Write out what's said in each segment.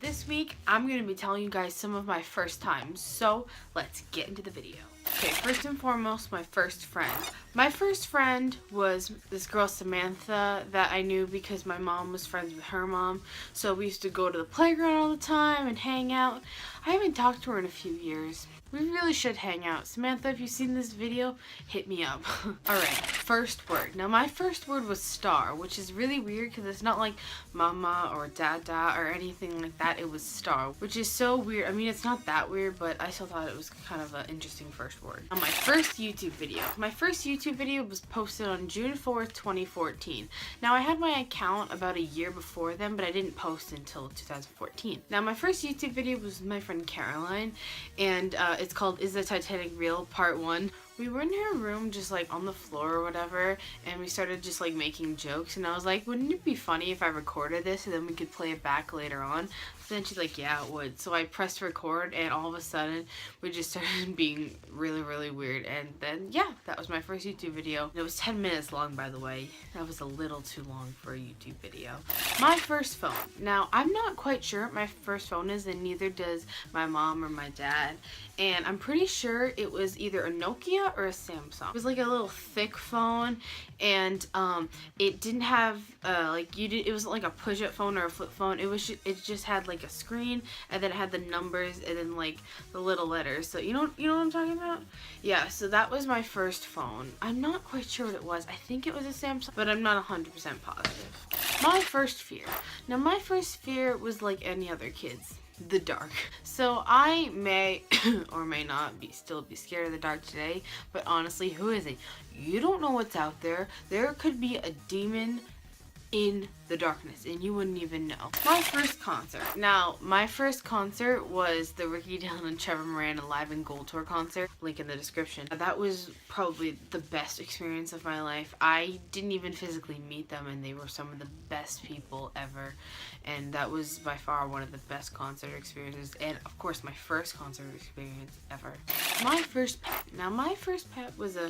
This week, I'm going to be telling you guys some of my first times, so let's get into the video. Okay, first and foremost, my first friend. My first friend was this girl, Samantha, that I knew because my mom was friends with her mom, so we used to go to the playground all the time and hang out. I haven't talked to her in a few years. We really should hang out. Samantha, if you've seen this video, hit me up. Alright, first word. Now, my first word was star, which is really weird because it's not like mama or dada or anything like that. It was star, which is so weird. I mean, it's not that weird, but I still thought it was kind of an interesting first word. Now, my first YouTube video. My first YouTube video was posted on June 4th, 2014. Now, I had my account about a year before then, but I didn't post until 2014. Now, my first YouTube video was with my friend Caroline, and it's called Is the Titanic Real? Part 1. We were in her room just like on the floor or whatever, and we started just like making jokes, and I was like, wouldn't it be funny if I recorded this and then we could play it back later on? So then she's like, yeah, it would. So I pressed record, and all of a sudden we just started being really weird, and then yeah, that was my first YouTube video. It was 10 minutes long, by the way. That was a little too long for a YouTube video. My first phone. Now, I'm not quite sure what my first phone is, and neither does my mom or my dad, and I'm pretty sure it was either a Nokia or a Samsung. It was like a little thick phone, and it didn't have it wasn't like a push-up phone or a flip phone. It just had like a screen, and then it had the numbers and then like the little letters. So you know what I'm talking about? Yeah, so that was my first phone. I'm not quite sure what it was. I think it was a Samsung, but I'm not 100% positive. My first fear. Now, my first fear was like any other kid's. The dark. So I may or may not still be scared of the dark today, but honestly, who isn't? You don't know what's out there. There could be a demon in the darkness, and you wouldn't even know. My first concert. Now, my first concert was the Ricky Dillon and Trevor Moran Live in Gold Tour concert. Link in the description. That was probably the best experience of my life. I didn't even physically meet them, and they were some of the best people ever. And that was by far one of the best concert experiences, and of course, my first concert experience ever. My first pet. Now, my first pet was a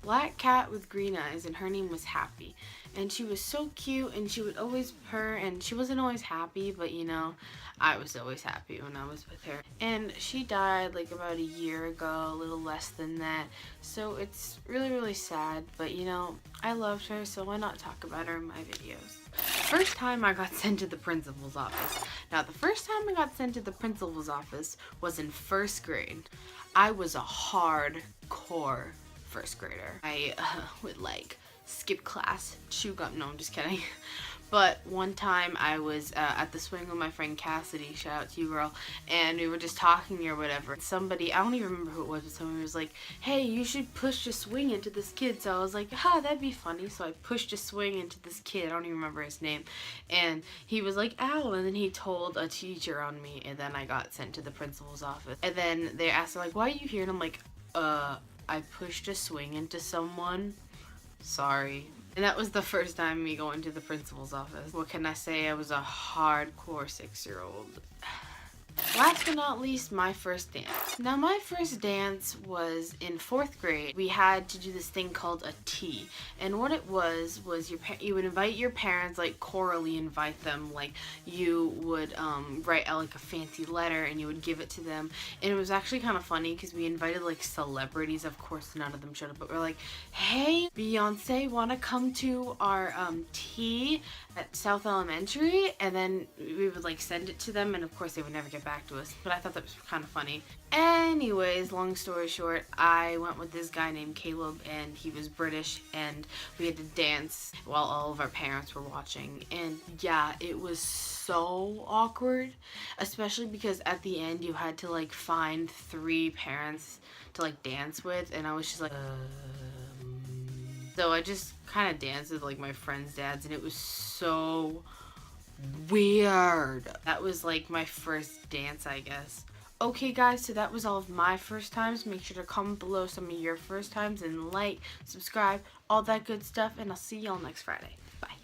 black cat with green eyes, and her name was Happy, and she was so cute, and she would always purr, and she wasn't always happy, but you know, I was always happy when I was with her. And she died like about a year ago, a little less than that, so it's really sad, but you know, I loved her, so why not talk about her in my videos. First time I got sent to the principal's office. Now, the first time I got sent to the principal's office was in first grade. I was a hardcore first grader. I would like skip class, chew gum. No, I'm just kidding. But one time I was at the swing with my friend Cassidy, shout out to you, girl, and we were just talking or whatever. Somebody, I don't even remember who it was, but somebody was like, hey, you should push a swing into this kid. So I was like, that'd be funny. So I pushed a swing into this kid, I don't even remember his name, and he was like, ow, and then he told a teacher on me, and then I got sent to the principal's office. And then they asked her, like, why are you here? And I'm like, I pushed a swing into someone. Sorry. And that was the first time me going to the principal's office. What can I say? I was a hardcore 6-year-old. Last but not least, my first dance. Now, my first dance was in 4th grade. We had to do this thing called a tea, and what it was you would invite your parents, like chorally invite them, like you would write out like a fancy letter and you would give it to them, and it was actually kind of funny because we invited like celebrities. Of course, none of them showed up, but we're like, hey, Beyonce, wanna come to our tea at South Elementary? And then we would like send it to them, and of course they would never get back to us, but I thought that was kind of funny. Anyways, long story short, I went with this guy named Caleb, and he was British, and we had to dance while all of our parents were watching, and yeah, it was so awkward, especially because at the end you had to like find 3 parents to like dance with, and I was just like, So I just kind of danced with like my friends' dads, and it was so weird. That was like my first dance, I guess. Okay guys, so that was all of my first times. Make sure to comment below some of your first times and like, subscribe, all that good stuff, and I'll see y'all next Friday. Bye.